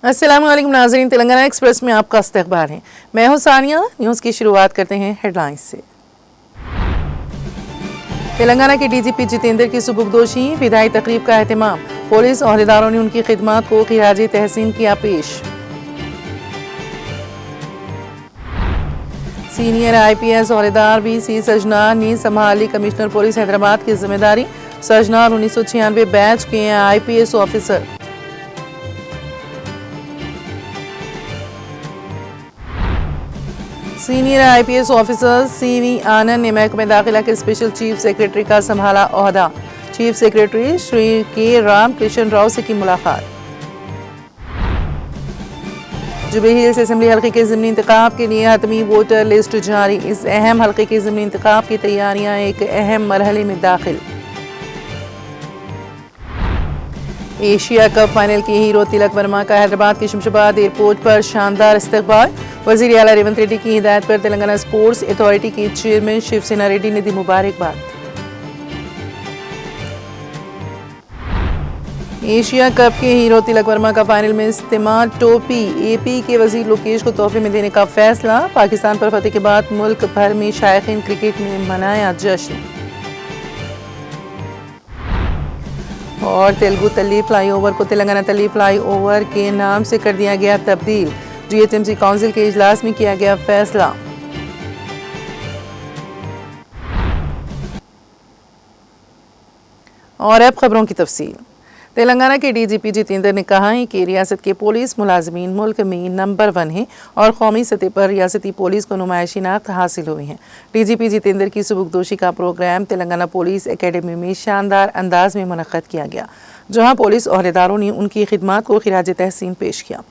अस्सलामुअलैकुम नाज़रीन, तेलंगाना एक्सप्रेस में आपका इस्तकबाल है। मैं हूं सानिया। न्यूज़ की शुरुआत करते हैं हेडलाइंस से। तेलंगाना के डीजीपी जितेंद्र की सुबुकदोशी, विदाई तकरीब का एहतमाम। पुलिस अहदेदारों ने उनकी खिदमात को खिराज तहसीन किया पेश। सीनियर IPS अहदेदार BC सजनार ने संभाली कमिश्नर पुलिस हैदराबाद की जिम्मेदारी। सजनार 1996 बैच के IPS officer. Senior IPS officer CV आनंद ने महकमे दाखिला के स्पेशल चीफ सेक्रेटरी का संभाला ओहदा। चीफ सेक्रेटरी श्री के रामकृष्ण राव से की मुलाकात। जुबली हिल्स असेंबली हल्के के ज़िमनी इंतखाब के लिए हतमी वोटर लिस्ट जारी। इस अहम हल्के के ज़िमनी इंतखाब की तैयारियां एक अहम मरहले में दाखिल। एशिया कप फाइनल के हीरो तिलक वर्मा का हैदराबाद के शमशाबाद एयरपोर्ट पर शानदार इस्तकबाल। वज़ीर आला रेवंत रेड्डी की हिदायत पर तेलंगाना स्पोर्ट्स अथॉरिटी के चेयरमैन शिवसेना रेड्डी ने दी मुबारकबाद। एशिया कप के हीरो तिलक वर्मा का फाइनल में इस्तेमाल टोपी AP के वज़ीर लोकेश को तोहफे में देने का फैसला। पाकिस्तान पर फतेह के बाद मुल्क भर में शायकीन क्रिकेट में मनाया जश्न। और तेलुगु तल्ली फ्लाईओवर को तेलंगाना तल्ली फ्लाईओवर के नाम से कर दिया गया तब्दील। GHMC काउंसिल के इजलास में किया गया फैसला। और अब खबरों की तफसील। तेलंगाना के DGP जितेंद्र ने कहा है कि रियासत के पुलिस मुलाजमीन मुल्क में नंबर 1 हैं और कौमी सतह पर रियासती पुलिस को नुमाइशी नाख्त हासिल हुई है। DGP जितेंद्र की सुबुकदोशी का प्रोग्राम तेलंगाना पुलिस एकेडमी में शानदार अंदाज में मुनक्कद किया गया, जहां पुलिस अहदेदारों ने उनकी खिदमात को खिराज तहसीन पेश किया।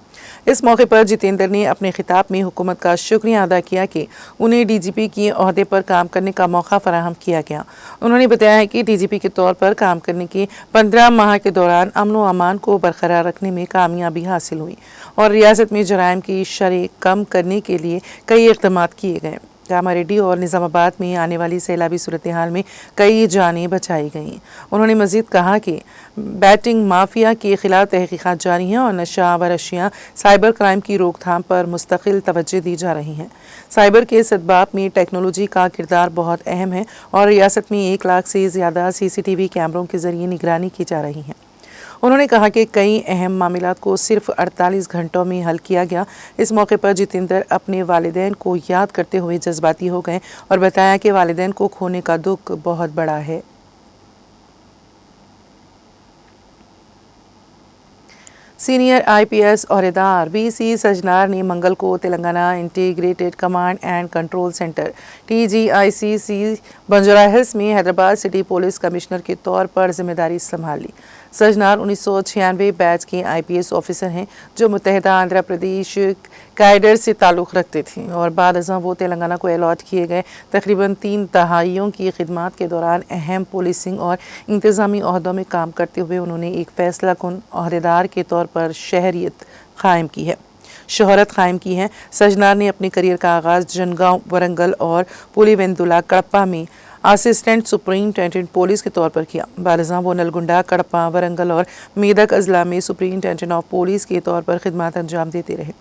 इस मौके पर जितेंद्र ने अपने खिताब में हुकूमत का शुक्रिया अदा किया कि उन्हें DGP के ओहदे पर काम करने का मौका फराहम किया गया। उन्होंने बताया है कि DGP के तौर पर काम करने के 15 माह के दौरान अमन व अमान को बरकरार रखने में कामयाबी हासिल हुई और रियासत में जराइम की शरह कम करने के लिए कई इक़दाम किए गए। कामारेड्डी और निज़ामाबाद में आने वाली सैलाबी सूरत हाल में कई जानें बचाई गईं। उन्होंने मज़ीद कहा कि बैटिंग माफिया के खिलाफ तहकीक़ात जारी हैं और नशा व अशिया साइबर क्राइम की रोकथाम पर मुस्तकिल तवज्जो दी जा रही है। साइबर के सद्बाब में टेक्नोलॉजी का किरदार बहुत अहम है और रियासत में 1 लाख से ज़्यादा CCTV कैमरों के ज़रिए निगरानी की जा रही है। उन्होंने कहा कि कई अहम मामलात को सिर्फ 48 घंटों में हल किया गया। इस मौके पर जितेंद्र अपने वालिदैन को याद करते हुए जज्बाती हो गए और बताया कि वालिदैन को खोने का दुख बहुत बड़ा है। सीनियर IPS अहदेदार BC सजनार ने मंगल को Telangana integrated command and control centre TGICC Banjara hills में हैदराबाद सिटी पुलिस कमिश्नर के तौर पर जिम्मेदारी संभाली। सजनार 1996 बैच के IPS ऑफिसर हैं जो मुत्तहिदा आंध्र प्रदेश कैडर से ताल्लुक़ रखते थे और बाद अज़ां वो तेलंगाना को अलॉट किए गए। तकरीबन 3 दहाइयों की खिदमत के दौरान अहम पुलिसिंग और इंतज़ामी ओहदों में काम करते हुए उन्होंने एक फैसला कुन अहदेदार के तौर पर शोहरत कायम की है। सजनार ने अपने करियर का आगाज़ जनगांव, वरंगल और पुलिवेंदुला कड़प्पा में असिस्टेंट सुप्रिंटेंडेंट पुलिस के तौर पर किया। बारज़ां वो नलगुंडा, कड़प्पा, वरंगल और मेदक अजला में सुप्रिंटेंडेंट ऑफ पुलिस के तौर पर खिदमत अंजाम देते रहे।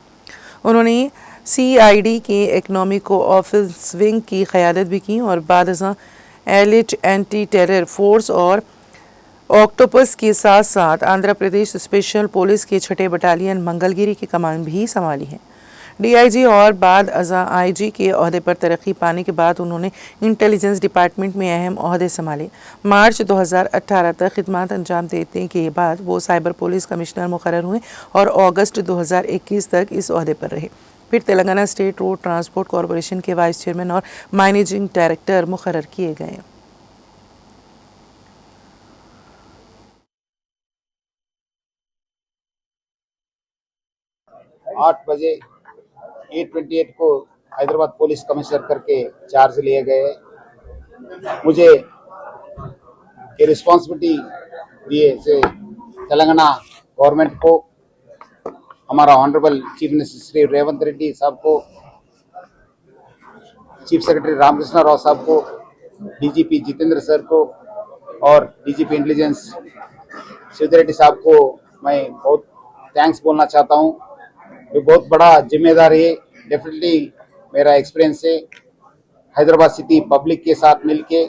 उन्होंने CID के इकनॉमिक ऑफिस विंग की क़यादत भी की और बादज़ां एलिट एंटी टेरर फोर्स और ऑक्टोपस के साथ साथ आंध्र प्रदेश स्पेशल पुलिस के 6 बटालियन मंगलगिरी की कमान भी संभाली है। DIG और बाद अज़ां IG के ओहदे पर तरक्की पाने के बाद उन्होंने इंटेलिजेंस डिपार्टमेंट में अहम ओहदे संभाले। मार्च 2018 तक खिदमत अंजाम देने के बाद वो साइबर पुलिस कमिश्नर मुकर्रर हुए और अगस्त 2021 तक इस ओहदे पर रहे। फिर Telangana state road transport corporation के वाइस चेयरमैन और मैनेजिंग डायरेक्टर मुकर्रर किए गए। 8 बजे 8:28 को हैदराबाद पुलिस कमिश्नर करके चार्ज लिए गए। मुझे ये रिस्पॉन्सिबिलिटी दिए से तेलंगाना गवर्नमेंट को, हमारा honourable chief minister Shri Revanth Reddy साहब को, चीफ सेक्रेटरी रामकृष्ण राव साहब को, डीजीपी जितेंद्र सर को और डीजीपी इंटेलिजेंस शिवदे रेड्डी साहब को मैं बहुत थैंक्स बोलना चाहता हूँ। ये बहुत बड़ा जिम्मेदारी है। डेफिनेटली मेरा एक्सपीरियंस है, हैदराबाद सिटी पब्लिक के साथ मिलके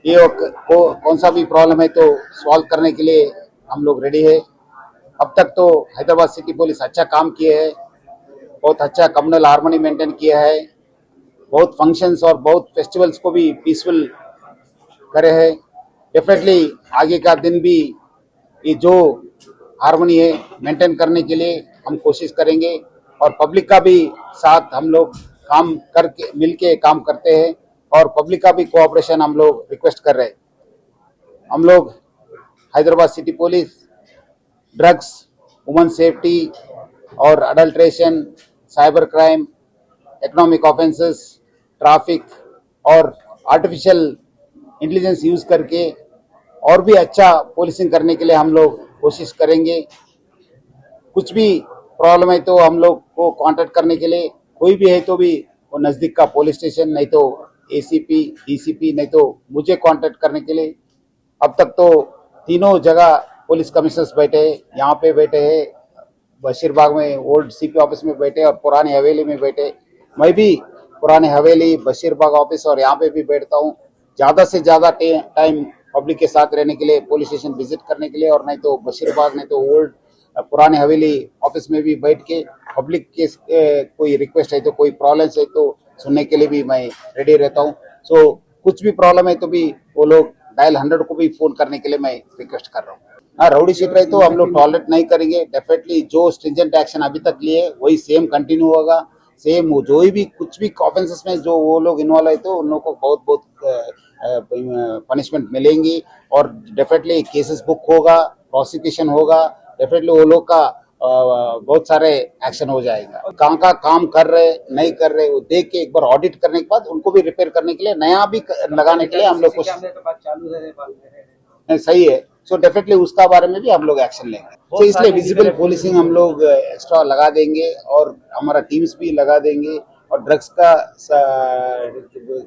ये कौन सा भी प्रॉब्लम है तो सॉल्व करने के लिए हम लोग रेडी है। अब तक तो हैदराबाद सिटी पुलिस अच्छा काम किए है, बहुत अच्छा कम्युनल हार्मनी मेंटेन किया है, बहुत फंक्शंस और बहुत फेस्टिवल्स को भी पीसफुल करे हैं। डेफिनेटली आगे का दिन भी ये जो हार्मनी है मेंटेन करने के लिए हम कोशिश करेंगे और पब्लिक का भी साथ हम लोग काम करके मिलके काम करते हैं और पब्लिक का भी कोऑपरेशन हम लोग रिक्वेस्ट कर रहे हैं। हम लोग Hyderabad city police drugs, women safety और adulteration, cyber crime, economic offences, traffic और आर्टिफिशियल इंटेलिजेंस यूज करके और भी अच्छा पुलिसिंग करने के लिए हम लोग कोशिश करेंगे। कुछ भी प्रॉब्लम है तो हम लोग को कांटेक्ट करने के लिए कोई भी है तो भी वो नज़दीक का पुलिस स्टेशन, नहीं तो एसीपी, डीसीपी, नहीं तो मुझे कांटेक्ट करने के लिए। अब तक तो तीनों जगह पुलिस कमिश्नर्स बैठे हैं, यहाँ पे बैठे हैं, बशीरबाग में ओल्ड सीपी ऑफिस में बैठे और पुरानी हवेली में बैठे। मैं भी पुरानी हवेली, बशीरबाग ऑफिस और यहाँ पे भी बैठता हूँ। ज़्यादा से ज़्यादा टाइम पब्लिक के साथ रहने के लिए, पुलिस स्टेशन विजिट करने के लिए और नहीं तो बशीरबाग, नहीं तो ओल्ड पुराने हवेली ऑफिस में भी बैठ के पब्लिक के कोई रिक्वेस्ट है तो कोई प्रॉब्लम्स है तो सुनने के लिए भी मैं रेडी रहता हूँ। सो कुछ भी प्रॉब्लम है तो भी वो लोग डायल 100 को भी फोन करने के लिए मैं रिक्वेस्ट कर रहा हूँ। हाँ, राउडी शीट रहे तो हम लोग टॉलरेट नहीं करेंगे। डेफिनेटली जो स्ट्रिंजेंट एक्शन अभी तक लिए वही सेम कंटिन्यू होगा। सेम जो भी कुछ भी ऑफेंसेस में जो वो लोग इन्वॉल्व है तो उन लोगों को बहुत बहुत पनिशमेंट मिलेंगी और डेफिनेटली केसेस बुक होगा, प्रोसिक्यूशन होगा। डेफिनेटली वो लोग का बहुत सारे एक्शन हो जाएगा। कहाँ का काम कर रहे नहीं कर रहे वो देख के एक बार ऑडिट करने के बाद उनको भी रिपेयर करने के लिए, नया भी लगाने के लिए हम लोग कुछ सही है। सो डेफिनेटली उसका बारे में भी हम लोग एक्शन लेंगे। तो इसलिए विजिबल पुलिसिंग हम लोग एक्स्ट्रा लगा देंगे और हमारा टीम्स भी लगा देंगे और ड्रग्स का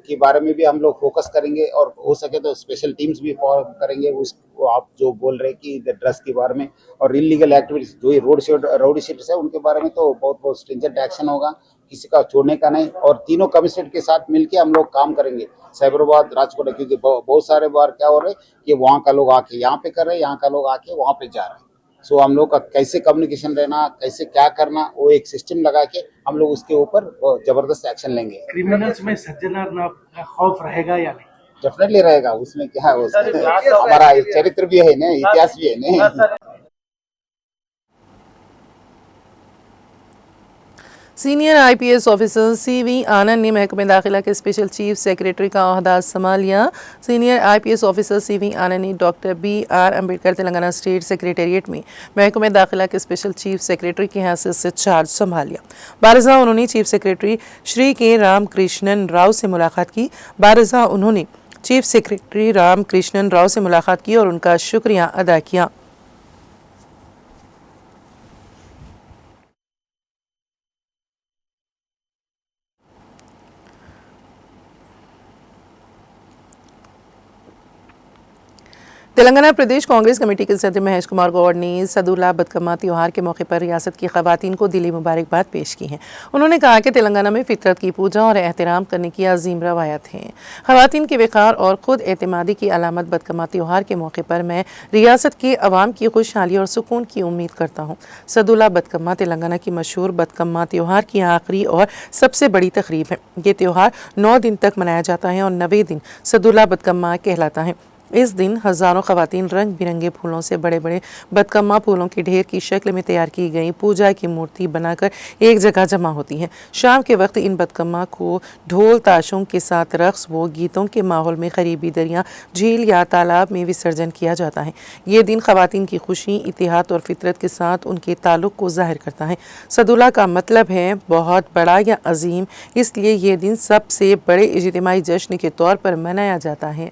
के बारे में भी हम लोग फोकस करेंगे और हो सके तो स्पेशल टीम्स भी फॉर्म करेंगे। उसको आप जो बोल रहे कि ड्रग्स के बारे में और इलीगल एक्टिविटीज जो रोडी शीटर्स है उनके बारे में तो बहुत बहुत स्ट्रिंजेंट एक्शन होगा, किसी का छोड़ने का नहीं। और तीनों कमिश्नरेट के साथ मिलके हम लोग काम करेंगे, साइबराबाद, राजकोट, क्योंकि बहुत सारे बार क्या हो रहे हैं कि वहाँ का लोग आके यहाँ पे कर रहे हैं, यहाँ का लोग आके वहाँ पे जा रहे हैं। सो हम लोग का कैसे कम्युनिकेशन रहना, कैसे क्या करना, वो एक सिस्टम लगा के हम लोग उसके ऊपर जबरदस्त एक्शन लेंगे। क्रिमिनल्स में सज्जनार नाम का खौफ रहेगा या नहीं? डेफिनेटली रहेगा, उसमें क्या है, हमारा चरित्र भी है ना, इतिहास भी है ना। सीनियर आईपीएस ऑफिसर सीवी आनंद ने महकमे दाखिला के स्पेशल चीफ सेक्रेटरी का ओहदा संभाल लिया। सीनियर आईपीएस ऑफिसर सीवी आनंद ने doctor BR Ambedkar Telangana state secretariat में महकमे दाखिला के स्पेशल चीफ सेक्रेटरी की हैसियत से चार्ज संभाल लिया। बारजा उन्होंने चीफ सेक्रेटरी श्री के रामकृष्णन राव से मुलाकात की। बारजा उन्होंने चीफ सेक्रेटरी रामकृष्णन राव से मुलाकात की और उनका शुक्रिया अदा किया। तेलंगाना प्रदेश कांग्रेस कमेटी के सदर महेश कुमार गौड़ ने सदुल्ला बदकम्मा त्यौहार के मौके पर रियासत की खवातीन को दिली मुबारकबाद पेश की है। उन्होंने कहा कि तेलंगाना में फितरत की पूजा और एहतराम करने की अजीम रवायत है। खवातीन के वक़ार और खुद एतमादी की अलामत बदकम्मा त्यौहार के मौके पर मैं रियासत के अवाम की खुशहाली और सुकून की उम्मीद करता हूँ। सदुल्ला बदकम्मा तेलंगाना की मशहूर बदकम्मा त्यौहार की आखिरी और सबसे बड़ी तकरीब है। ये त्यौहार 9 दिन तक मनाया जाता है और 9वें दिन सदुल्ला बदकम्मा कहलाता है। इस दिन हज़ारों ख़वातीन रंग बिरंगे फूलों से बड़े बड़े बदकम्मा फूलों के ढेर की शक्ल में तैयार की गई पूजा की मूर्ति बनाकर एक जगह जमा होती हैं। शाम के वक्त इन बदकम्मा को ढोल ताशों के साथ रक़्स व गीतों के माहौल में करीबी दरिया, झील या तालाब में विसर्जन किया जाता है। ये दिन ख़वातीन की खुशी, इत्तेहाद और फितरत के साथ उनके ताल्लुक़ को ज़ाहिर करता है। सदुल्ला का मतलब है बहुत बड़ा या अजीम, इसलिए ये दिन सबसे बड़े इज्तिमाई जश्न के तौर पर मनाया जाता है।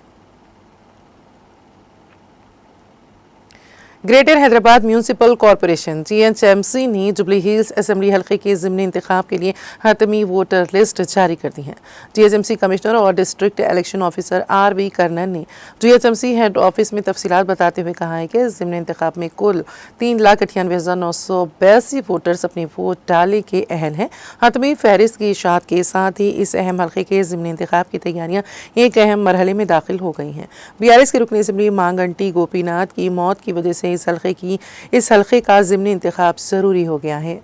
Greater Hyderabad municipal corporation GHMC ने जुबली हिल्स असेंबली हल्के के ज़िमनी इंतखाब के लिए हतमी वोटर लिस्ट जारी कर दी है। GHMC कमिश्नर और district election officer RV Karnan ने GHMC हेड ऑफिस में तफसीलात बताते हुए कहा है कि ज़िमनी इंतखाब में कुल 3,98,982 वोटर्स अपने वोट डालने के अहल हैं। हतमी फहरिस्त की इशाअत के साथ ही इस अहम हल्के के ज़िमनी इंतखाब की तैयारियाँ एक अहम मरहले में दाखिल हो गई हैं। BRS के रुकन असेंबली मांगंटी गोपीनाथ की मौत की वजह से इस हल्के का ज़िमनी इंतखाब ज़रूरी हो गया है।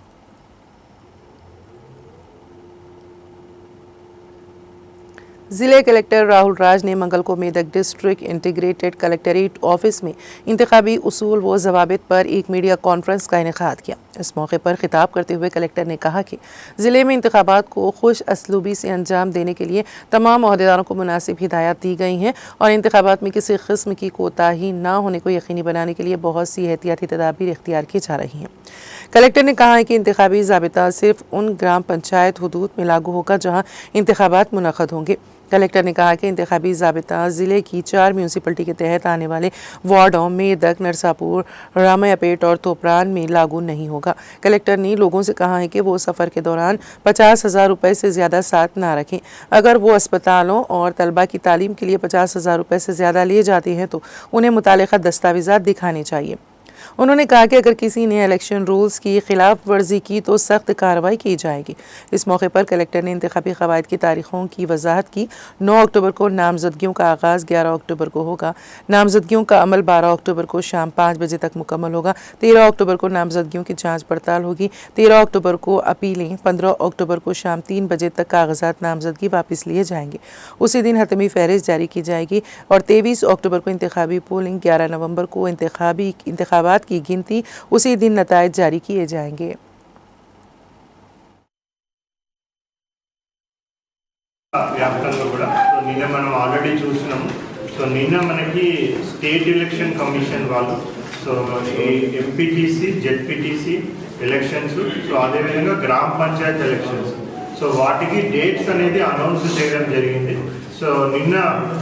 ज़िले कलेक्टर राहुल राज ने मंगल को Medak district integrated collectorate office में इंतखाबी उसूल व ज़वाबित पर एक मीडिया कॉन्फ्रेंस का इनेकाद किया। इस मौके पर खिताब करते हुए कलेक्टर ने कहा कि ज़िले में इंतखाबात को खुश असलूबी से अंजाम देने के लिए तमाम अहदेदारों को मुनासिब हिदायत दी गई हैं और इंतखाबात में किसी किस्म की कोताही न होने को यकीनी बनाने के लिए बहुत सी एहतियाती तदाबीर इख्तियार की जा रही हैं। कलेक्टर ने कहा है कि इंतखाबी ज़ाबिता सिर्फ उन ग्राम पंचायत हुदूद में लागू होगा जहाँ इंतखाबात मुनक़द होंगे। कलेक्टर ने कहा कि इंतखाबी ज़ाबिता ज़िले की 4 म्यूनसिपलिटी के तहत आने वाले वार्डों मेदक, नरसापुर, रामयापेट और तोपरान में लागू नहीं होगा। कलेक्टर ने लोगों से कहा है कि वो सफ़र के दौरान 50,000 रुपये से ज़्यादा साथ ना रखें। अगर वो अस्पतालों और तलबा की तालीम के लिए 50,000 रुपये से ज़्यादा ले जाते हैं तो उन्हें मुतालिका दस्तावेज़ात दिखाने चाहिए। उन्होंने कहा कि अगर किसी ने इलेक्शन रूल्स की खिलाफ वर्जी की तो सख्त कार्रवाई की जाएगी। इस मौके पर कलेक्टर ने इंतखाबी कवायद की तारीखों की वजाहत की। 9 अक्टूबर को नामजदगियों का आगाज़ 11 अक्टूबर को होगा। नामजदगियों का अमल 12 अक्टूबर को शाम 5 बजे तक मुकम्मल होगा। 13 अक्टूबर को नामजदगियों की जाँच पड़ताल होगी। 13 अक्टूबर को अपीलें, 15 अक्टूबर को शाम 3 बजे तक कागजात नामजदगी वापस लिए जाएंगे। उसी दिन हतमी फहरिस्त जारी की जाएगी और 23 अक्टूबर को इंतखाबी पोलिंग, 11 नवंबर को इंतखाबात की गिनती, उसी दिन नताइज जारी किए जाएंगे। వ్యాప్తంగా కూడా సో నిన్న మనం ఆల్రెడీ చూసినాం. సో నిన్న మనకి స్టేట్ ఎలక్షన్ కమిషన్ వాళ్ళు so MPTC ZPTC elections, so అదేవిధంగా గ్రామ పంచాయత్ ఎలక్షన్స్, సో వాటికి డేట్స్ అనేది అనౌన్స్ చేయడం జరిగింది. సో నిన్న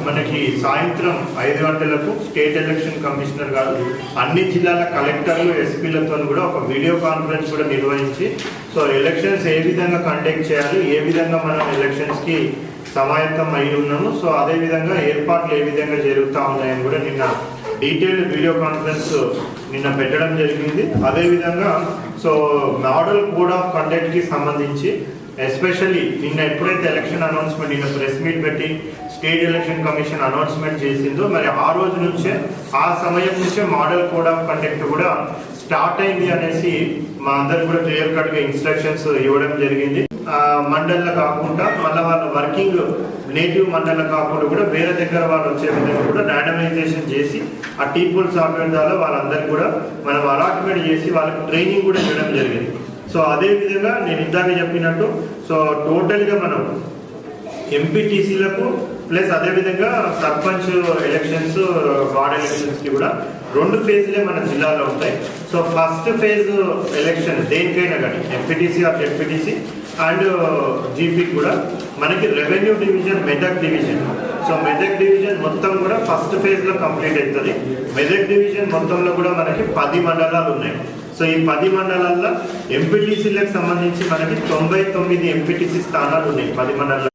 మనకి సాయంత్రం 5 గంటలకు స్టేట్ ఎలక్షన్ కమిషనర్ గారు అన్ని జిల్లాల కలెక్టర్లు, ఎస్పీలతో కూడా ఒక వీడియో కాన్ఫరెన్స్ కూడా నిర్వహించి సో ఎలక్షన్స్ ఏ విధంగా కండక్ట్ చేయాలి, ఏ విధంగా మనం ఎలక్షన్స్కి సమాయత్తం అయి ఉన్నాము, సో అదేవిధంగా ఏర్పాట్లు ఏ విధంగా జరుగుతూ ఉన్నాయని కూడా నిన్న డీటెయిల్డ్ వీడియో కాన్ఫరెన్స్ నిన్న పెట్టడం జరిగింది. అదేవిధంగా సో మోడల్ కోడ్ ఆఫ్ కండక్ట్కి సంబంధించి ఎస్పెషల్లీ నిన్న ఎప్పుడైతే ఎలక్షన్ అనౌన్స్మెంట్, నిన్న ప్రెస్ మీట్ పెట్టి స్టేట్ ఎలక్షన్ కమిషన్ అనౌన్స్మెంట్ చేసిందో మరి ఆ రోజు నుంచే, ఆ సమయం నుంచే మోడల్ కోడ్ ఆఫ్ కండక్ట్ కూడా స్టార్ట్ అయింది అనేసి మా అందరికి కూడా క్లియర్ కట్గా ఇన్స్ట్రక్షన్స్ ఇవ్వడం జరిగింది. మండల్లో కాకుండా మళ్ళీ వాళ్ళ వర్కింగ్ నేటివ్ మండల్లో కాకుండా కూడా వేరే దగ్గర వాళ్ళు వచ్చే విధంగా కూడా ర్యాండమైజేషన్ చేసి ఆ టీపుల్ సాఫ్ట్వేర్ ద్వారా వాళ్ళందరికీ కూడా మనం అలాట్మెంట్ చేసి వాళ్ళకి ట్రైనింగ్ కూడా ఇవ్వడం జరిగింది. సో అదేవిధంగా నేను ఇందాక చెప్పినట్టు సో టోటల్గా మనం ఎంపీటీసీలకు ప్లస్ అదేవిధంగా సర్పంచ్ ఎలక్షన్స్, వార్డ్ ఎలక్షన్స్కి కూడా 2 ఫేజ్లే మన జిల్లాలో ఉంటాయి. సో ఫస్ట్ ఫేజ్ ఎలక్షన్ దేనికైనా కానీ MPTC or ZPTC and GP కూడా మనకి revenue division, Medak division, so Medak division మొత్తం కూడా ఫస్ట్ ఫేజ్లో కంప్లీట్ అవుతుంది. మెదక్ డివిజన్ మొత్తంలో కూడా మనకి 10 మండలాలు ఉన్నాయి. సో ఈ 10 మండలాల్లో ఎంపీటీసీలకు సంబంధించి మనకి 99 ఎంపీటీసీ స్థానాలు ఉన్నాయి 10 మండలాల్లో.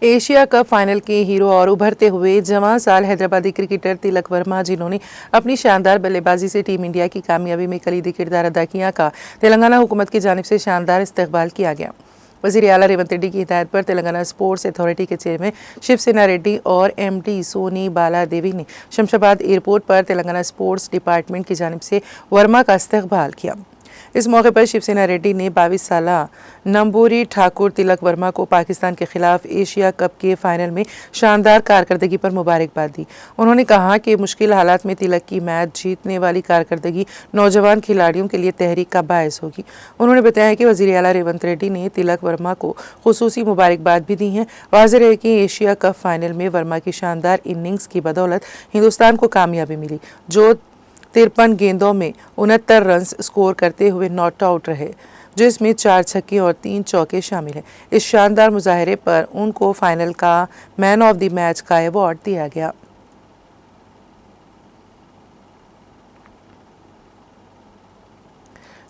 एशिया कप फाइनल के हीरो और उभरते हुए जवां साल हैदराबादी क्रिकेटर तिलक वर्मा, जिन्होंने अपनी शानदार बल्लेबाजी से टीम इंडिया की कामयाबी में कलीदी किरदार अदा किया, का तेलंगाना हुकूमत की जानिब से शानदार इस्तकबाल किया गया। वज़ीर आला रेवंत रेड्डी की हिदायत पर तेलंगाना स्पोर्ट्स अथॉरिटी के चेयरमैन शिवसेना रेड्डी और MD सोनी बाला देवी ने शमशाबाद एयरपोर्ट पर तेलंगाना स्पोर्ट्स डिपार्टमेंट की जानिब से वर्मा का इस्तकबाल किया। इस मौके पर शिवसेना रेड्डी ने 22 साल नंबूरी ठाकुर तिलक वर्मा को पाकिस्तान के खिलाफ एशिया कप के फाइनल में शानदार कारकर्दगी पर मुबारकबाद दी। उन्होंने कहा कि मुश्किल हालात में तिलक की मैच जीतने वाली कारकर्दगी नौजवान खिलाड़ियों के लिए तहरीक का बायस होगी। उन्होंने बताया कि वज़ीर आला रेवंत रेड्डी ने तिलक वर्मा को खुसूसी मुबारकबाद भी दी है। वाज़ेह है कि एशिया कप फाइनल में वर्मा की शानदार इनिंग्स की बदौलत हिंदुस्तान को कामयाबी मिली, जो 53 गेंदों में 69 रन स्कोर करते हुए नॉट आउट रहे, जिसमें 4 छक्के और 3 चौके शामिल हैं। इस शानदार मुजाहरे पर उनको फाइनल का मैन ऑफ द मैच का अवार्ड दिया गया।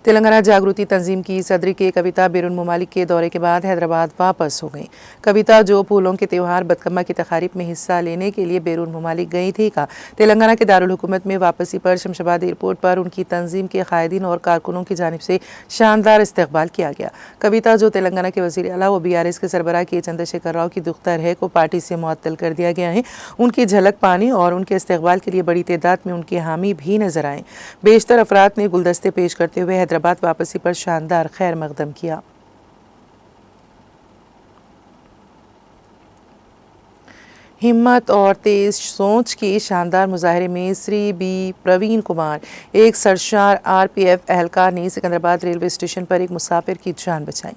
तेलंगाना जागृति तंजीम की सदर के कविता बैरून मुमालिक के दौरे के बाद हैदराबाद वापस हो गई। कविता जो फूलों के त्यौहार बदकम्मा की तकारीब में हिस्सा लेने के लिए बैरून मुमालिक गई थी का तेलंगाना के दारुल हुकूमत में वापसी पर शमशाबाद एयरपोर्ट पर उनकी तंजीम के कायदीन और कारकुनों की जानिब से शानदार इस्तकबाल किया गया। कविता जो तेलंगाना के वज़ीर आला व BRS के सरबराह के चंद्रशेखर राव की दुख्तर है को पार्टी से मुअत्तल कर दिया गया है। उनकी झलक पाने और उनके इस्तकबाल के लिए बड़ी तादाद में उनके हामी भी नजर आए। बेशतर अफराद ने गुलदस्ते पेश करते हुए हैदराबाद वापसी पर शानदार खैर मकदम किया। हिम्मत और तेज सोच के शानदार मुजाहरे में श्री B प्रवीण कुमार, एक सरशार RPF एहलकार ने सिकंदराबाद रेलवे स्टेशन पर एक मुसाफिर की जान बचाई।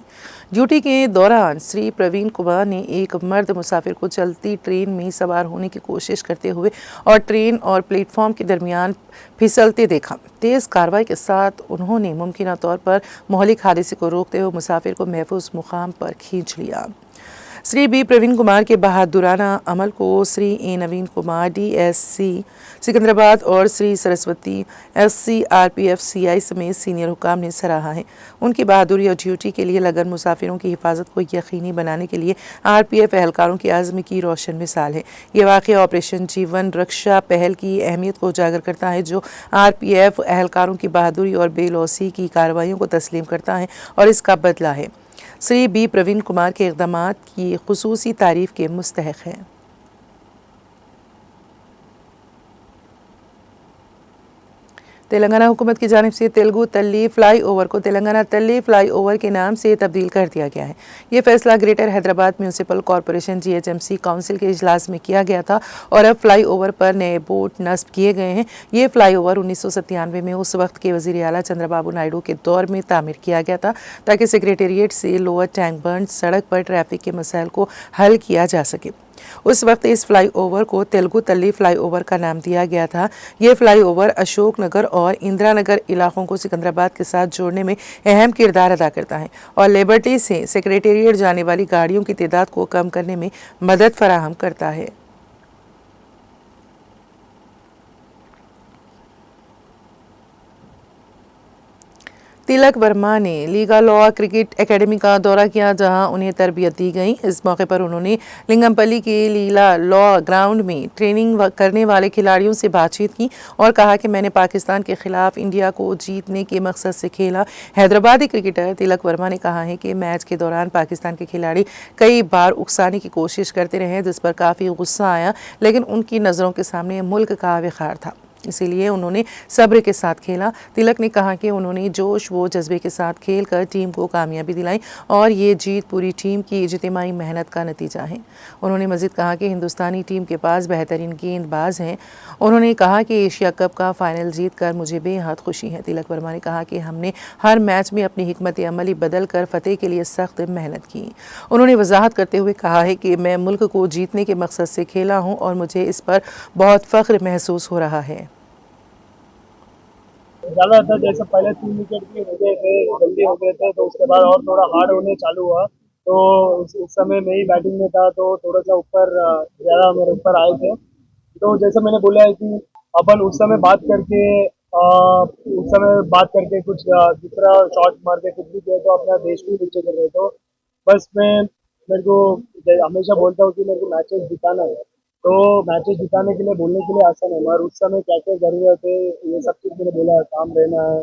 ड्यूटी के दौरान श्री प्रवीण कुमार ने एक मर्द मुसाफिर को चलती ट्रेन में सवार होने की कोशिश करते हुए और ट्रेन और प्लेटफॉर्म के दरमियान फिसलते देखा। तेज़ कार्रवाई के साथ उन्होंने मुमकिन तौर पर मोहलिक हादसे को रोकते हुए मुसाफिर को महफूज मुकाम पर खींच लिया। श्री B प्रवीण कुमार के बहादुराना अमल को Shri A Naveen Kumar DSC Secunderabad और Shri Saraswati SC RPF CI समेत सीनियर हुकाम ने सराहा है। उनकी बहादुरी और ड्यूटी के लिए लगन मुसाफिरों की हिफाजत को यकीनी बनाने के लिए RPF एहलकारों के आज़म की रोशन मिसाल है। ये वाक़या ऑपरेशन जीवन रक्षा पहल की अहमियत को उजागर करता है, जो RPF एहलकारों की बहादुरी और बेलौसी की कार्रवाइयों को तस्लीम करता है और इसका बदला है। श्री B प्रवीण कुमार के इक़दामात की खुसूसी तारीफ़ के मुस्तहक़ है। तेलंगाना हुकूमत की जानिब से तेलुगु तल्ली फ्लाई ओवर को तेलंगाना तल्ली फ्लाई ओवर के नाम से तब्दील कर दिया गया है। ये फैसला greater Hyderabad municipal corporation GHMC council के इजलास में किया गया था और अब फ्लाई ओवर पर नए बोर्ड नस्ब किए गए हैं। ये फ्लाई ओवर 1997 में उस वक्त के वज़ीर आला चंद्रबाबू नायडू के दौर में तामीर किया गया था ताकि सेक्रेटेरिएट से लोअर टैंक बर्न सड़क पर ट्रैफिक के मसाइल को हल किया जा सके। उस वक्त इस फ्लाई ओवर को तेलुगु तल्ली फ्लाई ओवर का नाम दिया गया था। ये फ्लाई ओवर अशोक नगर और इंदिरा नगर इलाकों को सिकंदराबाद के साथ जोड़ने में अहम किरदार अदा करता है और लिबर्टी से सेक्रेटेरिएट जाने वाली गाड़ियों की तादाद को कम करने में मदद फराहम करता है। तिलक वर्मा ने लीगा लॉ क्रिकेट एकेडमी का दौरा किया, जहां उन्हें तरबियत दी गई। इस मौके पर उन्होंने लिंगमपल्ली के लीला लॉ ग्राउंड में ट्रेनिंग करने वाले खिलाड़ियों से बातचीत की और कहा कि मैंने पाकिस्तान के खिलाफ इंडिया को जीतने के मकसद से खेला। हैदराबादी क्रिकेटर तिलक वर्मा ने कहा है कि मैच के दौरान पाकिस्तान के खिलाड़ी कई बार उकसाने की कोशिश करते रहे, जिस पर काफ़ी गुस्सा आया, लेकिन उनकी नज़रों के सामने मुल्क का विखार था, इसीलिए उन्होंने सब्र के साथ खेला। तिलक ने कहा कि उन्होंने जोश व जज्बे के साथ खेलकर टीम को कामयाबी दिलाई और ये जीत पूरी टीम की इज्तिमाई मेहनत का नतीजा है। उन्होंने मज़ीद कहा कि हिंदुस्तानी टीम के पास बेहतरीन गेंदबाज हैं। उन्होंने कहा कि एशिया कप का फाइनल जीत कर मुझे बेहद खुशी है। तिलक वर्मा ने कहा कि हमने हर मैच में अपनी हिकमत अमली बदल कर फतेह के लिए सख्त मेहनत की। उन्होंने वजाहत करते हुए कहा है कि मैं मुल्क को जीतने के मकसद से खेला हूँ और मुझे इस पर बहुत फ़ख्र महसूस हो रहा है। ज़्यादा था, जैसे पहले 3 विकेट भी हो गए थे, जल्दी हो गए थे, तो उसके बाद और थोड़ा हार्ड होने चालू हुआ। तो उस समय मैं ही बैटिंग में था, तो थोड़ा सा ऊपर ज़्यादा मेरे ऊपर आए थे। तो जैसे मैंने बोला है कि अपन उस समय बात करके कुछ दूसरा शॉट मार के कुछ भी किया तो अपना देश भी नीचे कर रहे। तो बस मेरे को हमेशा बोलता हूँ कि मेरे को मैचेस जिताना है, तो मैचेस जिताने के लिए बोलने के लिए आसान है, मगर उस समय क्या क्या ज़रूरत है ये सब चीज़ मैंने बोला है। काम रहना है,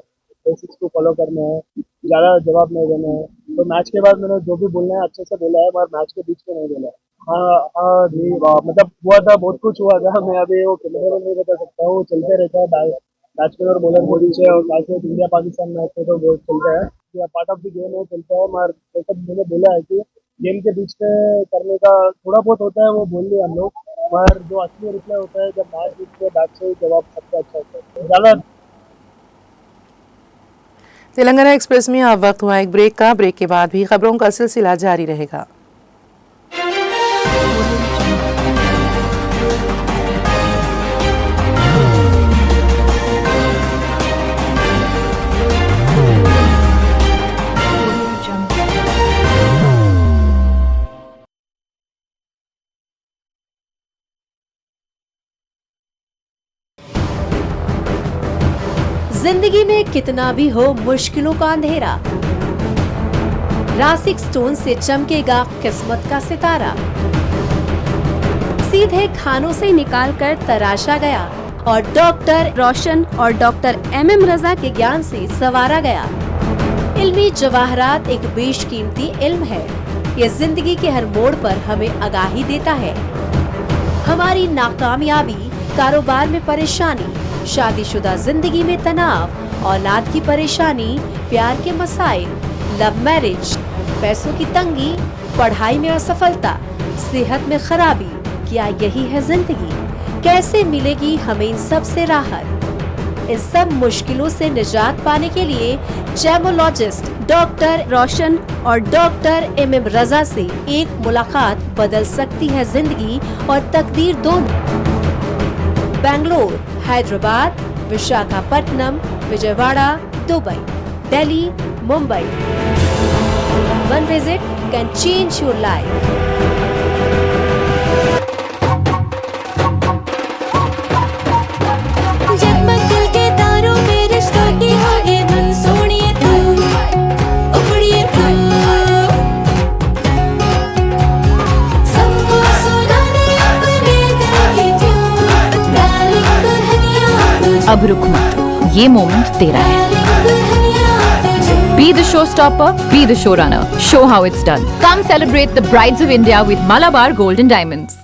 बेसिक्स को फॉलो करना है, ज़्यादा जवाब नहीं देना है। तो मैच के बाद मैंने जो भी बोलना है अच्छे से बोला है, मगर मैच के बीच में नहीं बोला है। हाँ जी, मतलब हुआ था, बहुत कुछ हुआ था। मैं अभी वो कैमरे में नहीं बता सकता हूँ, चलते रहता है बैट्समैन और बॉलर के बीच और खास इंडिया पाकिस्तान मैच में तो बहुत चलता है, पार्ट ऑफ द गेम है, चलता है। मगर जैसा मैंने बोला है कि गेम के बीच में करने का थोड़ा बहुत होता है, वो बोल लिया हम लोग, मगर जो असली रिप्लाई होता है जब मैच जीतते हैं, बैट से जवाब सबसे अच्छा होता है ज़्यादा। तेलंगाना एक्सप्रेस में अब वक्त हुआ एक ब्रेक का। ब्रेक के बाद भी खबरों का सिलसिला जारी रहेगा। जिंदगी में कितना भी हो मुश्किलों का अंधेरा, रासिक स्टोन से चमकेगा किस्मत का सितारा। सीधे खानों से निकालकर तराशा गया और डॉक्टर रोशन और डॉक्टर MM रजा के ज्ञान से संवारा गया। इल्मी जवाहरात एक बेशकीमती इल्म है। ये जिंदगी के हर मोड़ पर हमें आगाही देता है। हमारी नाकामयाबी, कारोबार में परेशानी, शादीशुदा जिंदगी में तनाव, औलाद की परेशानी, प्यार के मसाइल, लव मैरिज, पैसों की तंगी, पढ़ाई में असफलता, सेहत में खराबी, क्या यही है जिंदगी? कैसे मिलेगी हमें इन सब से राहत? इन सब मुश्किलों से निजात पाने के लिए जेमोलॉजिस्ट डॉक्टर रोशन और डॉक्टर MM रजा से एक मुलाकात बदल सकती है जिंदगी और तकदीर दोनों। Bangalore, Hyderabad, Visakhapatnam, Vijayawada, Dubai, Delhi, Mumbai. One visit can change your life. जगमग दिल के तारों में रिश्तों की आगे धुन सोनिए तू, उखड़िए तू, सबको सुनाने अपने दिल की ट्यून, डार्लिंग दुल्हनिया तुझे, अब रुक मत, ये मोमेंट तेरा है। डार्लिंग दुल्हनिया तुझे। Be the showstopper, be the showrunner. Show how it's done. Come celebrate the brides of India with Malabar Gold and Diamonds.